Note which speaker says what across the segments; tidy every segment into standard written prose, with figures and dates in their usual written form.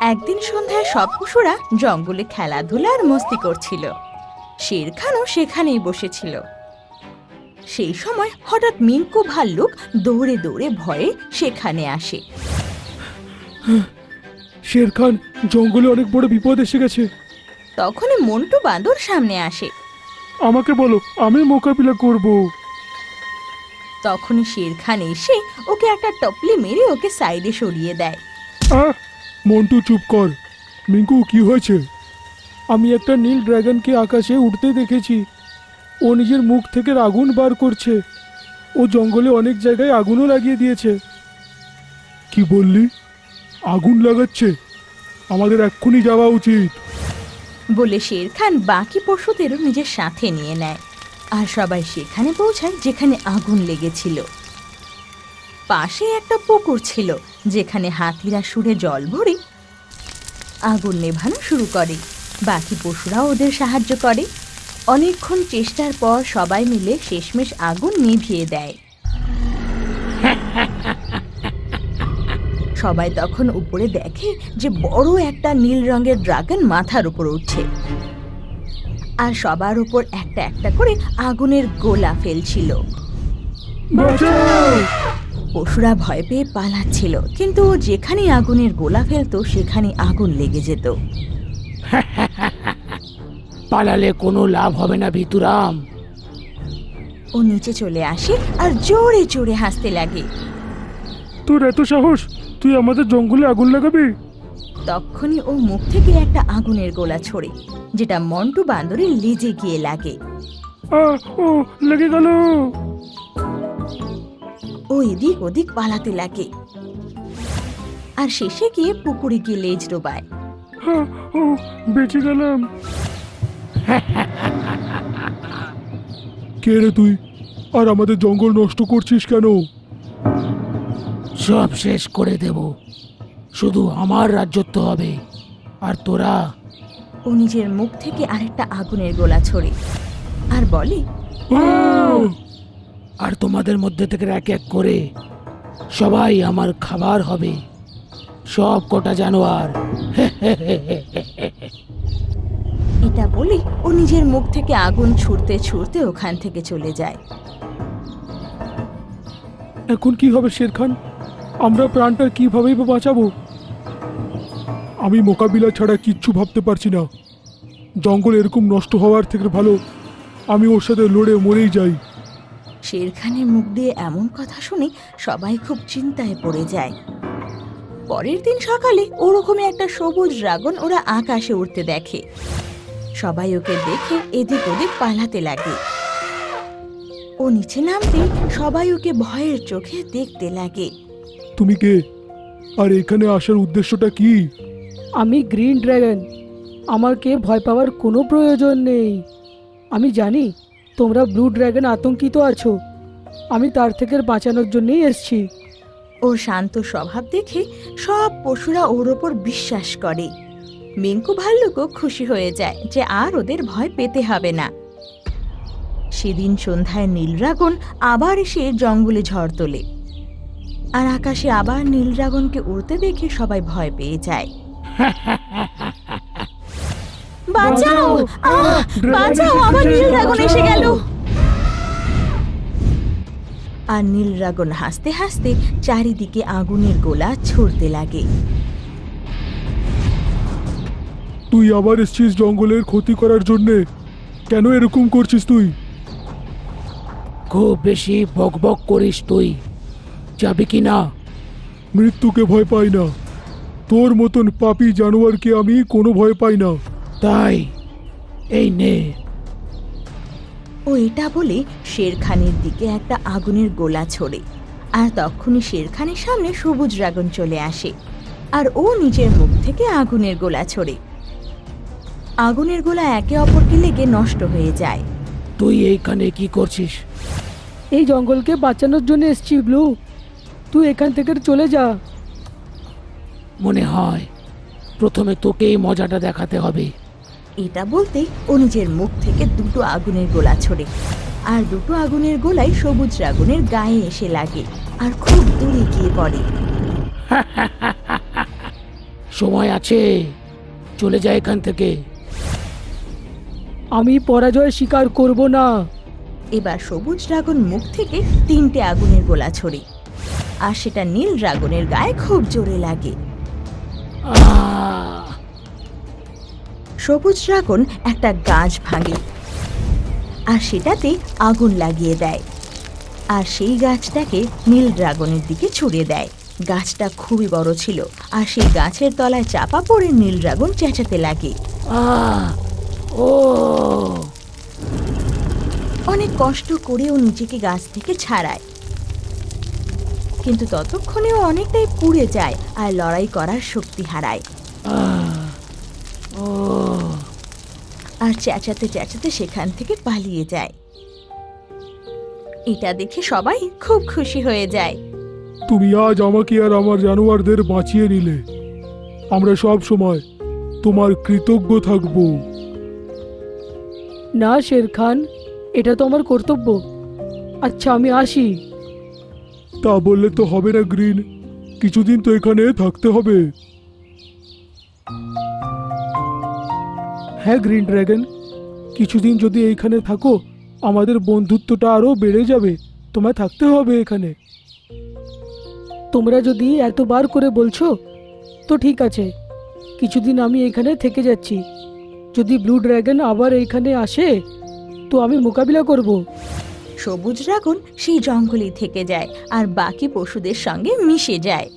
Speaker 1: একদিন সন্ধ্যায় সব পশুরা জঙ্গলে খেলাধুলা আর মস্তি করছিল। শের খানও সেখানেই বসেছিল। সেই সময় হঠাৎ মিঙ্কু ভাল্লুক দৌড়ে দৌড়ে ভয়ে সেখানে আসে।
Speaker 2: শের খান, জঙ্গলে অনেক বড় বিপদ এসে গেছে।
Speaker 1: তখনই মন্টু বাঁদর সামনে আসে।
Speaker 2: আমাকে বলো, আমি মোকাবিলা করব।
Speaker 1: তখনই শের খান এসে ওকে একটা টপলি মেরে ওকে সাইডে সরিয়ে দেয়।
Speaker 2: মন্টু চুপ কর। মিঙ্কু, কি হয়েছে? আমি একটা নীল ড্রাগনকে আকাশে উঠতে দেখেছি। ও নিজের মুখ থেকে আগুন বার করছে। ও জঙ্গলে অনেক জায়গায় আগুনও লাগিয়ে দিয়েছে। কি বললি? আগুন লাগাচ্ছে? আমাদের এক্ষুনি যাওয়া উচিত।
Speaker 1: বলে শের খান বাকি পশুদেরও নিজের সাথে নিয়ে নেয় আর সবাই সেখানে পৌঁছায় যেখানে আগুন লেগেছিল। পাশে একটা পুকুর ছিল যেখানে হাতিরা সুরে জল ভরে আগুন নেভানো শুরু করে। বাকি পশুরা ওদের সাহায্য করে। অনেকক্ষণ চেষ্টার পর সবাই মিলে শেষমেশ আগুন নিভিয়ে দেয়। সবাই তখন উপরে দেখে যে বড় একটা নীল রঙের ড্রাগন মাথার উপর উঠছে আর সবার উপর একটা একটা করে আগুনের গোলা ফেলছিল। পশুরা ভয় পেয়ে পালাচ্ছিল, কিন্তু যেখানে আগুনের গোলা ফেলতো সেখানে আগুন লেগে যেত।
Speaker 3: পালালে কোনো লাভ হবে না ভিতুরাম।
Speaker 1: ও নিচে চলে আসে আর জোরে জোরে হাসতে লাগে।
Speaker 2: তোর এত সাহস? তুই আমাদের জঙ্গলে আগুন লাগাবি?
Speaker 1: তখনই ও মুখ থেকে একটা আগুনের গোলা ছোড়ে, যেটা মন্টু বান্দরের লেজে গিয়ে লাগে।
Speaker 2: ও লেগে গেল।
Speaker 1: ও এদিক ওদিক পালাতে লাগে আর শেষে গিয়ে পুকুরে গিয়ে লেজ ডোবায়।
Speaker 2: ও বেঁচে গেলাম। কে রে তুই? আর আমাদের জঙ্গল নষ্ট করছিস কেন?
Speaker 3: সব শেষ করে দেব, শুধু আমার রাজত্ব হবে। আর তোরা?
Speaker 1: ও নিজের মুখ থেকে আরেকটা আগুনের গোলা ছোড়ে আর বলে,
Speaker 3: আর তোমাদের মধ্যে থেকে এক এক করে সবাই আমার খাবার হবে, সব কটা জানোয়ার।
Speaker 1: এটা বলে ও নিজের মুখ থেকে আগুন ছুড়তে ছুড়তে ওখান থেকে চলে যায়।
Speaker 2: এখন কি হবে শের খান? আমরা প্রাণটা কিভাবেই বা বাঁচাবো? আমি মোকাবিলা ছাড়া কিচ্ছু ভাবতে পারছি না। জঙ্গল এরকম নষ্ট হওয়ার থেকে ভালো আমি ওর সাথে লড়ে মরেই যাই।
Speaker 1: শের খানের মুখ দিয়ে এমন কথা শুনে সবাই খুব চিন্তায় পড়ে যায়। পরের দিন সকালে ওরকমই একটা সবুজ ড্রাগন ওরা আকাশে উঠতে দেখে। সবাই ওকে দেখে এদিক ওদিক পালাতে লাগে। ও নিচে নামতে সবাই ওকে ভয়ের চোখে দেখতে লাগে।
Speaker 2: তুমি কে? আর এখানে আসার উদ্দেশ্যটা কি?
Speaker 4: আমি গ্রিন ড্রাগন। আমাকে ভয় পাওয়ার কোনো প্রয়োজন নেই। আমি জানি তোমরা ব্লু ড্রাগন আতঙ্কিত আছো। আমি তার থেকে বাঁচানোর জন্যই এসেছি।
Speaker 1: ওর শান্ত স্বভাব দেখে সব পশুরা ওর ওপর বিশ্বাস করে। মিঙ্কু ভাল্লুকও খুশি হয়ে যায় যে আর ওদের ভয় পেতে হবে না। সেদিন সন্ধ্যায় নীল ড্রাগন আবার এসে জঙ্গলে ঝড় তোলে আর আকাশে আবার নীল ড্রাগনকে উড়তে দেখে সবাই ভয় পেয়ে যায়। বাঁচাও, বাঁচাও, আমার নীল ড্রাগন এসে গেল। আর নীল ড্রাগন হাসতে হাসতে চারিদিকে আগুনের গোলা ছুড়তে লাগে।
Speaker 2: তুই আবার এসছিস জঙ্গলের ক্ষতি করার জন্যে? কেন এরকম করছিস তুই?
Speaker 3: খুব বেশি বকবক করিস তুই, যাবি কি না?
Speaker 2: মৃত্যুকে ভয় পাই না। তোর মতন পাপী জানোয়ারকে আমি কোনো ভয় পাই না।
Speaker 3: তাই এই নে।
Speaker 1: ও এটা বলে শের খানের দিকে একটা আগুনের গোলা ছোড়ে আর তখনই শের খানের সামনে সবুজ ড্রাগন চলে আসে আর ও নিজের মুখ থেকে আগুনের গোলা ছোড়ে। আগুনের গোলা একে অপরকে লেগে নষ্ট হয়ে যায়।
Speaker 3: তুই এইখানে কি করছিস?
Speaker 4: এই জঙ্গলকে বাঁচানোর জন্য এসেছি ব্লু। তুই এখান থেকে চলে যা।
Speaker 3: মনে হয় প্রথমে তোকেই মজাটা দেখাতে হবে।
Speaker 1: এটা বলতেই ও নিজের মুখ থেকে দুটো আগুনের গোলা ছোড়ে আর দুটো আগুনের গোলাই সবুজ ড্রাগনের গায়ে এসে লাগে আর খুব দূরে গিয়ে পড়ে।
Speaker 3: সময় আছে, চলে যায় এখান থেকে।
Speaker 4: আমি পরাজয় স্বীকার করব না।
Speaker 1: এবার সবুজ ড্রাগন মুখ থেকে 3টে আগুনের গোলা ছড়ে, আর সেটা নীল ড্রাগনের গায়ে খুব জোরে লাগে।
Speaker 3: আহ!
Speaker 1: সবুজ ড্রাগন একটা গাছ ভাঙে আর সেটাতে আগুন লাগিয়ে দেয়, আর সেই গাছটাকে নীল ড্রাগনের দিকে ছুড়ে দেয়। গাছটা খুবই বড় ছিল, আর সেই গাছের তলায় চাপা পড়ে নীল ড্রাগন চেঁচাতে লাগে।
Speaker 3: আহ! ও
Speaker 1: অনেক কষ্ট করেও নিজেকে গাছ থেকে ছাড়ায়, কিন্তু ততক্ষণেও অনেকটাই পুড়ে যায় আর লড়াই করার শক্তি হারায়।
Speaker 3: আহ! ও
Speaker 1: আর চেঁচাতে চেঁচাতে সেখান থেকে পালিয়ে যায়। এটা দেখে সবাই খুব খুশি হয়ে যায়।
Speaker 2: তুমি আজ আমাকে আর আমার জানোয়ারদের বাঁচিয়ে নিলে। আমরা সব সময় তোমার কৃতজ্ঞ থাকব।
Speaker 4: না শের খান, এটা তো আমার কর্তব্য। আচ্ছা, আমি আসি।
Speaker 2: তা বললে তো হবে না গ্রিন, কিছুদিন তো এখানে থাকতে হবে। হ্যাঁ গ্রিন ড্রাগন, কিছুদিন যদি এইখানে থাকো আমাদের বন্ধুত্বটা আরও বেড়ে যাবে। তোমায় থাকতে হবে এখানে।
Speaker 4: তোমরা যদি এতবার করে বলছো তো ঠিক আছে, কিছুদিন আমি এখানে থেকে যাচ্ছি। যদি ব্লু ড্রাগন আবার এইখানে আসে তো আমি মোকাবিলা করব।
Speaker 1: সবুজ ড্রাগন সেই জঙ্গলেই থেকে যায় আর বাকি পশুদের সঙ্গে মিশে যায়।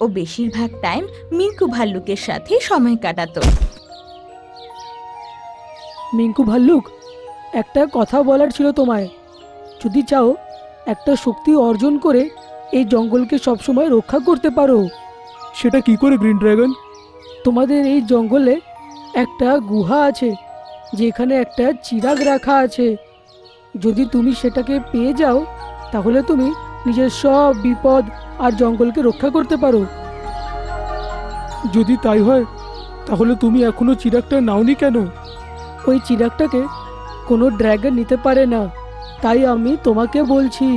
Speaker 1: ও বেশিরভাগ টাইম মিঙ্কু ভাল্লুকের সাথে সময় কাটাতো।
Speaker 4: মিঙ্কু ভাল্লুক, একটা কথা বলার ছিল তোমায়। যদি চাও একটা শক্তি অর্জন করে এই জঙ্গলকে সবসময় রক্ষা করতে পারো।
Speaker 2: সেটা কি করে গ্রিন ড্রাগন?
Speaker 4: তোমাদের এই জঙ্গলে একটা গুহা আছে যেখানে একটা চিরাগ রাখা আছে। যদি তুমি সেটাকে পেয়ে যাও তাহলে তুমি নিজের সব বিপদ আর জঙ্গলকে রক্ষা করতে পারো।
Speaker 2: যদি তাই হয় তাহলে তুমি এখনো চিরাগটা নাওনি কেন?
Speaker 4: ওই চিরাগটাকে কোনো ড্রাগন নিতে পারে না, তাই আমি তোমাকে বলছি।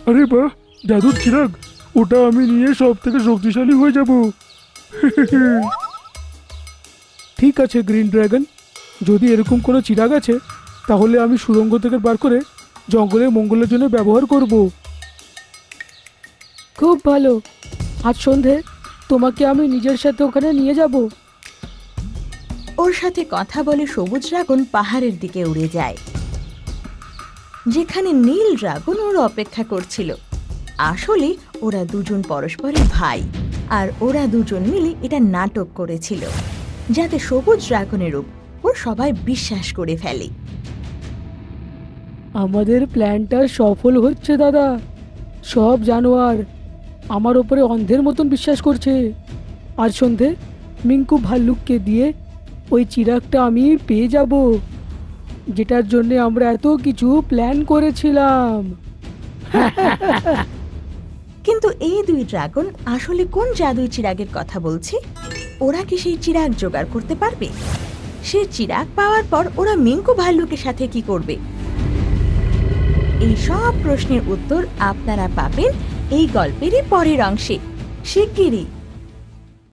Speaker 2: আরে বাহ, জাদুর চিরাগ! ওটা আমি নিয়ে সব থেকে শক্তিশালী হয়ে যাব। ঠিক আছে গ্রিন ড্রাগন, যদি এরকম কোনো চিরাগ আছে তাহলে আমি সুড়ঙ্গ থেকে বার করে জঙ্গলের মঙ্গলের জন্য ব্যবহার করব।
Speaker 4: খুব ভালো, আজ সন্ধে তোমাকে আমি নিজের সাথে ওখানে নিয়ে যাব।
Speaker 1: ওর সাথে কথা বলে সবুজ ড্রাগন পাহাড়ের দিকে উড়ে যায়, যেখানে নীল ড্রাগন ওর অপেক্ষা করছিল। আসলে ওরা দুজন পরস্পরের ভাই, আর ওরা দুজন মিলে এটা নাটক করেছিল যাতে সবুজ ড্রাগনের উপর সবাই বিশ্বাস করে ফেলে।
Speaker 4: আমাদের প্ল্যানটা সফল হচ্ছে দাদা। সব জানোয়ার আমার ওপরে অন্ধের মতন বিশ্বাস করছে। আর সন্ধে মিঙ্কু ভাল্লুককে দিয়ে ওই চিরাগটা আমি পেয়ে যাব, যেটার জন্য আমরা এত কিছু প্ল্যান করেছিলাম।
Speaker 1: কিন্তু এই দুই ড্রাগন আসলে কোন জাদুই চিরাগের কথা বলছে? ওরা কি সেই চিরাগ জোগাড় করতে পারবে? সে চিরাগ পাওয়ার পর ওরা মিঙ্কু ভাল্লুকের সাথে কি করবে? এই সব প্রশ্নের উত্তর আপনারা পাবেন এই গল্পেরই পরের অংশে শিগগিরই।